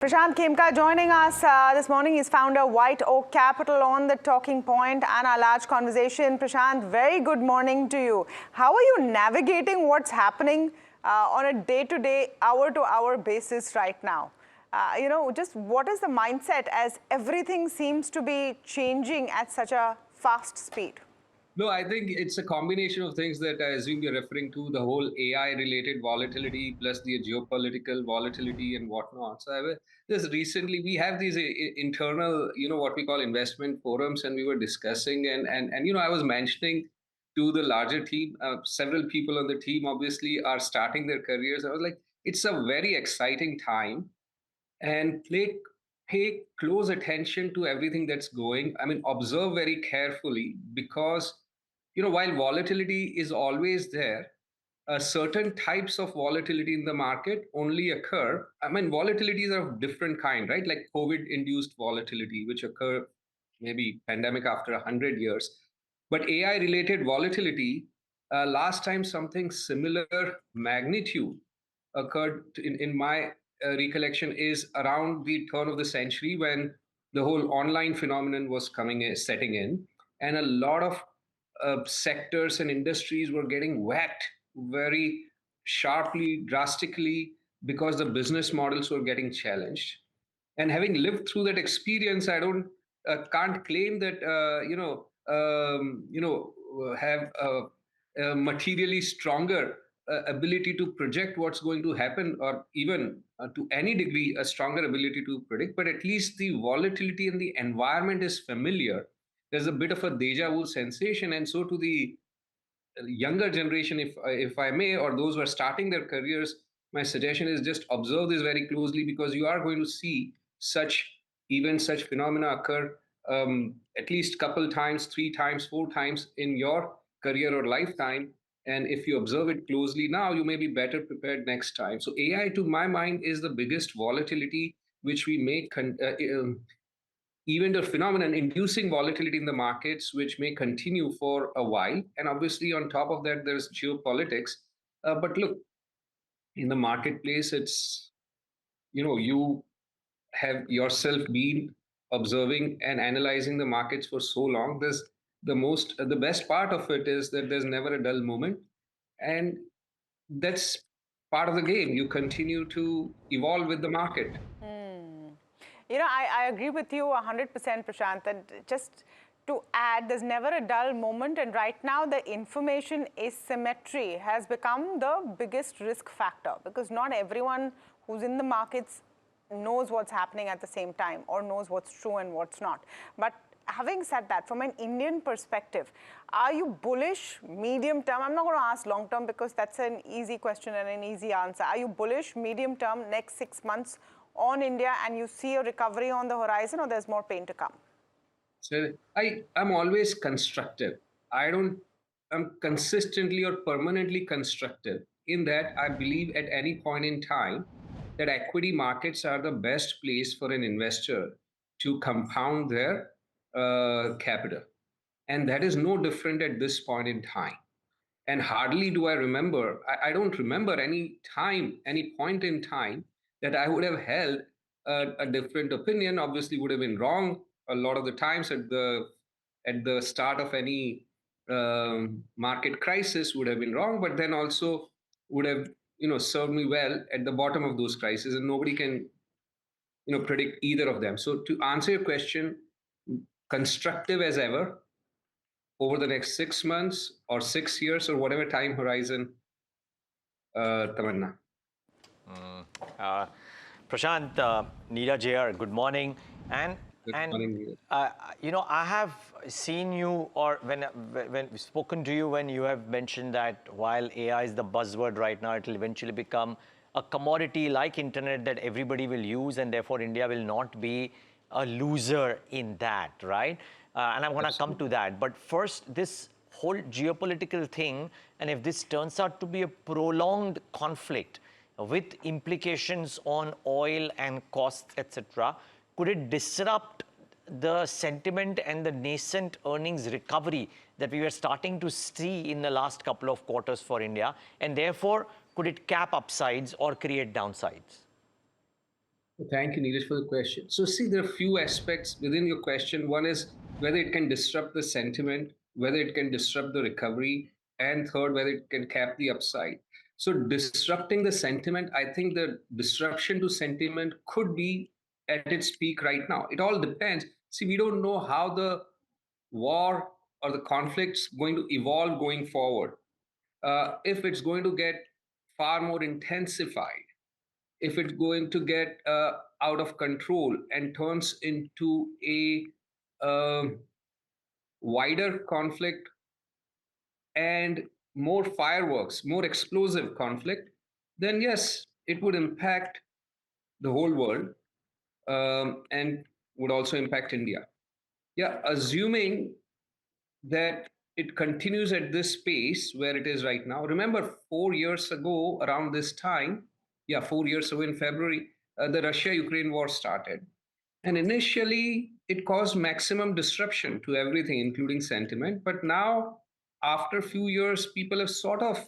Prashant Khemka joining us this morning. He's founder White Oak Capital on the Talking Point and our large conversation. Prashant, very good morning to you. How are you navigating what's happening on a day-to-day, hour-to-hour basis right now? Just what is the mindset as everything seems to be changing at such a fast speed? No, I think it's a combination of things that I assume you're referring to, the whole AI-related volatility plus the geopolitical volatility and whatnot. So just recently, we have these internal, what we call investment forums, and we were discussing, and I was mentioning to the larger team, several people on the team obviously are starting their careers. I was like, it's a very exciting time, and pay close attention to everything that's going. I mean, observe very carefully because while volatility is always there, certain types of volatility in the market only occur. I mean, volatilities are of different kind, right? Like COVID-induced volatility, which occur maybe pandemic after 100 years. But AI-related volatility, last time something similar magnitude occurred in my recollection is around the turn of the century when the whole online phenomenon was setting in, and a lot of sectors and industries were getting whacked very sharply, drastically, because the business models were getting challenged. And having lived through that experience, I don't can't claim that have a materially stronger ability to project what's going to happen, or even to any degree a stronger ability to predict. But at least the volatility in the environment is familiar. There's a bit of a deja vu sensation, and so to the younger generation, if I may, or those who are starting their careers, my suggestion is just observe this very closely, because you are going to see such events, such phenomena occur at least couple times, 3 times, 4 times in your career or lifetime. And if you observe it closely now, you may be better prepared next time. So AI, to my mind, is the biggest volatility which we may event or phenomenon inducing volatility in the markets, which may continue for a while. And obviously, on top of that, there's geopolitics. But look, in the marketplace, it's, you have yourself been observing and analyzing the markets for so long. The best part of it is that there's never a dull moment. And that's part of the game. You continue to evolve with the market. I agree with you 100%, Prashant. And just to add, there's never a dull moment. And right now, the information asymmetry has become the biggest risk factor, because not everyone who's in the markets knows what's happening at the same time or knows what's true and what's not. But having said that, from an Indian perspective, are you bullish medium term? I'm not going to ask long term because that's an easy question and an easy answer. Are you bullish medium term, next 6 months on India, and you see a recovery on the horizon, or there's more pain to come? So I'm always constructive. I'm consistently or permanently constructive, in that I believe at any point in time that equity markets are the best place for an investor to compound their capital. And that is no different at this point in time. And hardly do I remember, I don't remember any point in time that I would have held a different opinion. Obviously, would have been wrong a lot of the times at the start of any market crisis, would have been wrong, but then also would have served me well at the bottom of those crises, and nobody can predict either of them. So to answer your question, constructive as ever over the next 6 months or 6 years or whatever time horizon, Tamanna. Prashant, Neeraj here, good morning. And I have seen you, or when we've spoken to you, when you have mentioned that while AI is the buzzword right now, it will eventually become a commodity like internet that everybody will use, and therefore India will not be a loser in that, right? And I'm going to come to that. But first, this whole geopolitical thing, and if this turns out to be a prolonged conflict with implications on oil and costs, etc., could it disrupt the sentiment and the nascent earnings recovery that we were starting to see in the last couple of quarters for India? And therefore, could it cap upsides or create downsides? Thank you, Neeraj, for the question. So, see, there are few aspects within your question. One is whether it can disrupt the sentiment, whether it can disrupt the recovery, and third, whether it can cap the upside. So, disrupting the sentiment, I think the disruption to sentiment could be at its peak right now. It all depends. See, we don't know how the war or the conflict's going to evolve going forward. If it's going to get far more intensified, if it's going to get out of control and turns into a um wider conflict and more fireworks, more explosive conflict, then yes, it would impact the whole world, and would also impact India. Yeah, assuming that it continues at this pace where it is right now. Remember, 4 years ago, around this time, yeah, 4 years ago in February, the Russia Ukraine war started. And initially, it caused maximum disruption to everything, including sentiment. But now, after a few years, people have sort of,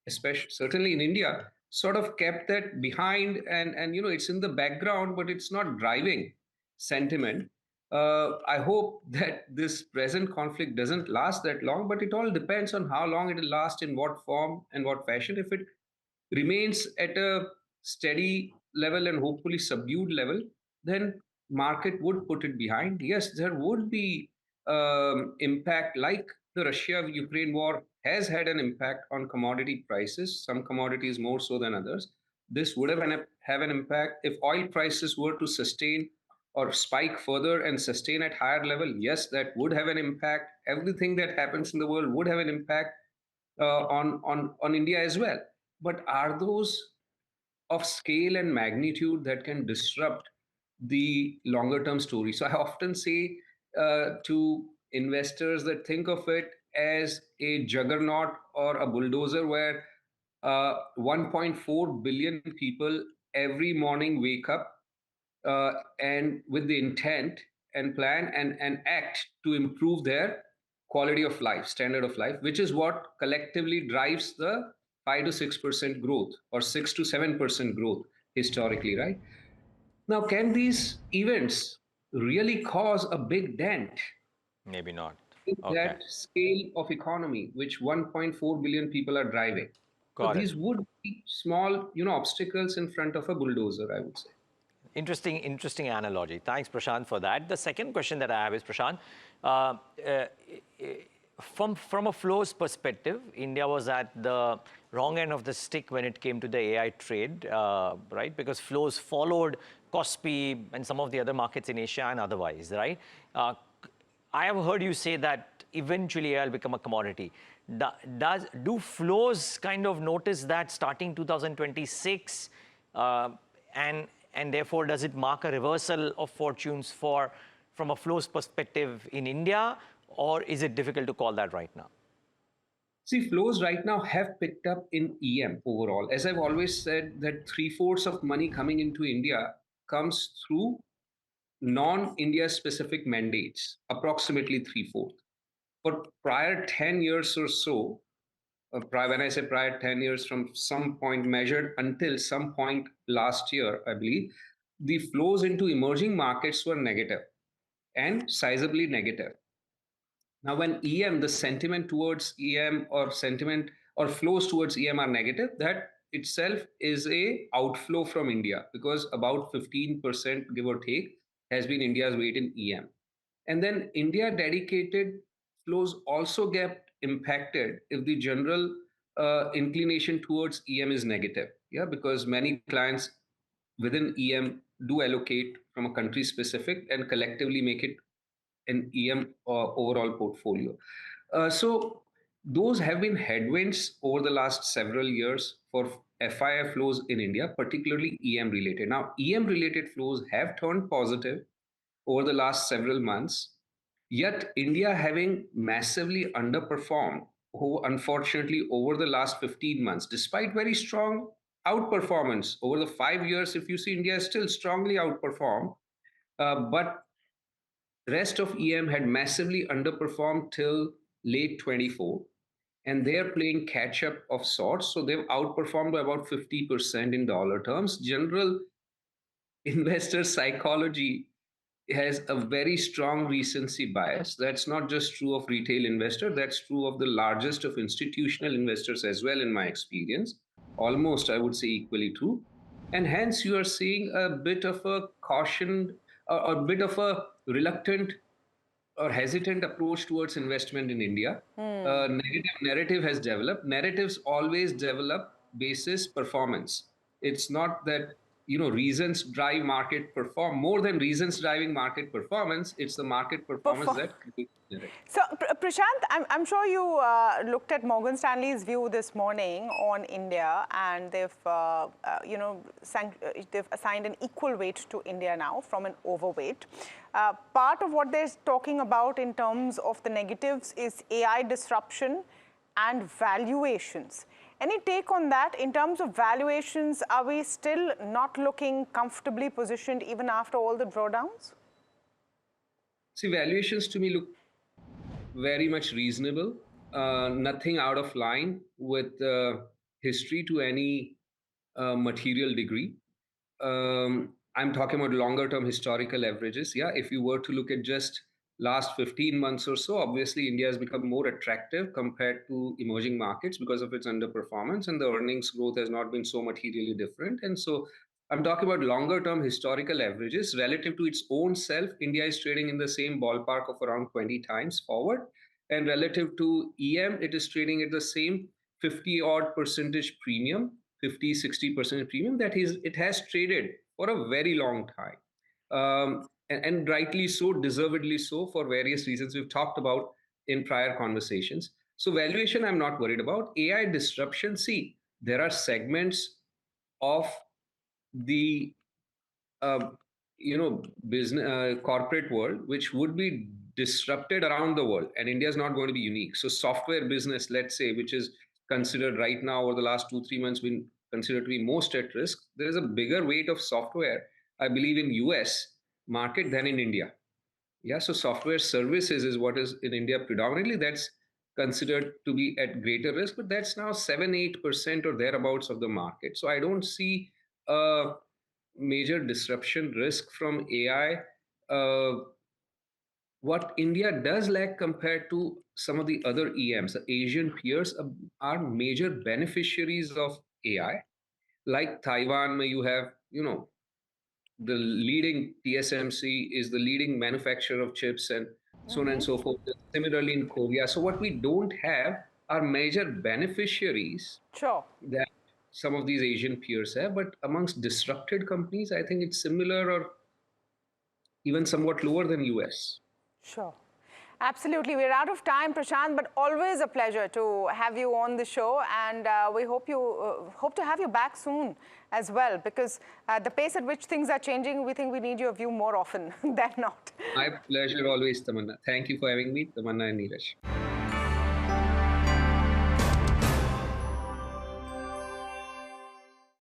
especially certainly in India, sort of kept that behind, and it's in the background, but it's not driving sentiment. I hope that this present conflict doesn't last that long, but it all depends on how long it will last, in what form and what fashion. If it remains at a steady level and hopefully subdued level, then market would put it behind. Yes, there would be impact, like the Russia-Ukraine war has had an impact on commodity prices, some commodities more so than others. This would have an impact if oil prices were to sustain or spike further and sustain at higher level. Yes, that would have an impact. Everything that happens in the world would have an impact on India as well. But are those of scale and magnitude that can disrupt the longer term story? So I often say to investors that think of it as a juggernaut or a bulldozer where 1.4 billion people every morning wake up and with the intent and plan and act to improve their quality of life, standard of life, which is what collectively drives the 5 to 6% growth or 6 to 7% growth historically, right? Now, can these events really cause a big dent Maybe not. in Okay. that scale of economy, which 1.4 billion people are driving? So Got it. these would be small, obstacles in front of a bulldozer, I would say. Interesting analogy. Thanks, Prashant, for that. The second question that I have is, Prashant, uh, uh, from a flows perspective, India was at the wrong end of the stick when it came to the AI trade, right? Because flows followed KOSPI and some of the other markets in Asia and otherwise, right? I have heard you say that eventually AI will become a commodity. Do flows kind of notice that starting 2026, and therefore does it mark a reversal of fortunes from a flows perspective in India, or is it difficult to call that right now? See, flows right now have picked up in EM overall. As I've always said, that three-fourths of money coming into India comes through non-India specific mandates, approximately three-fourths. For prior 10 years or so, when I say prior 10 years, from some point measured until some point last year, I believe, the flows into emerging markets were negative and sizably negative. Now, when EM, the sentiment towards EM or sentiment or flows towards EM are negative, that itself is a outflow from India, because about 15%, give or take, has been India's weight in EM. And then India dedicated flows also get impacted if the general inclination towards EM is negative. Yeah, because many clients within EM do allocate from a country specific and collectively make it an EM overall portfolio. So those have been headwinds over the last several years for FII flows in India, particularly EM related. Now, EM related flows have turned positive over the last several months, yet India having massively underperformed, who unfortunately over the last 15 months, despite very strong outperformance over the 5 years, if you see, India is still strongly outperformed, but rest of EM had massively underperformed till late 24, and they're playing catch up of sorts. So they've outperformed by about 50% in dollar terms. General investor psychology has a very strong recency bias. That's not just true of retail investor, that's true of the largest of institutional investors as well, in my experience. Almost, I would say, equally true. And hence, you are seeing a bit of a cautioned or a bit of a reluctant or hesitant approach towards investment in India. Negative narrative has developed. Narratives always develop basis performance. It's not that reasons drive market perform more than reasons driving market performance. It's the market performance Perform. that creates narrative. So, Prashant, I'm sure you looked at Morgan Stanley's view this morning on India, and they've, they've assigned an equal weight to India now from an overweight. Part of what they're talking about in terms of the negatives is AI disruption and valuations. Any take on that? In terms of valuations, are we still not looking comfortably positioned even after all the drawdowns? See, valuations to me look very much reasonable, nothing out of line with history to any material degree. I'm talking about longer term historical averages. Yeah, if you were to look at just last 15 months or so, obviously India has become more attractive compared to emerging markets because of its underperformance, and the earnings growth has not been so materially different. And so I'm talking about longer term historical averages relative to its own self. India is trading in the same ballpark of around 20 times forward, and relative to EM, it is trading at the same 50 odd percentage premium, 50-60% premium that it has traded for a very long time, and rightly so, deservedly so, for various reasons we've talked about in prior conversations. So valuation, I'm not worried about. AI disruption, see, there are segments of the uh, business corporate world which would be disrupted around the world, and India is not going to be unique. So software business, let's say, which is considered right now over the last 2-3 months been considered to be most at risk, there is a bigger weight of software, I believe, in US market than in India. Yeah, so software services is what is in India predominantly, that's considered to be at greater risk, but that's now 7-8% or thereabouts of the market. So I don't see a major disruption risk from AI. What India does lack compared to some of the other EMs, the Asian peers, are major beneficiaries of AI. Like Taiwan, where you have, the leading TSMC is the leading manufacturer of chips and so on and so forth. Similarly in Korea. So what we don't have are major beneficiaries Sure. that some of these Asian peers have, but amongst disrupted companies, I think it's similar or even somewhat lower than US. Sure. Absolutely. We're out of time, Prashant, but always a pleasure to have you on the show. And we hope to have you back soon as well, because the pace at which things are changing, we think we need your view more often than not. My pleasure always, Tamanna. Thank you for having me, Tamanna and Neeraj.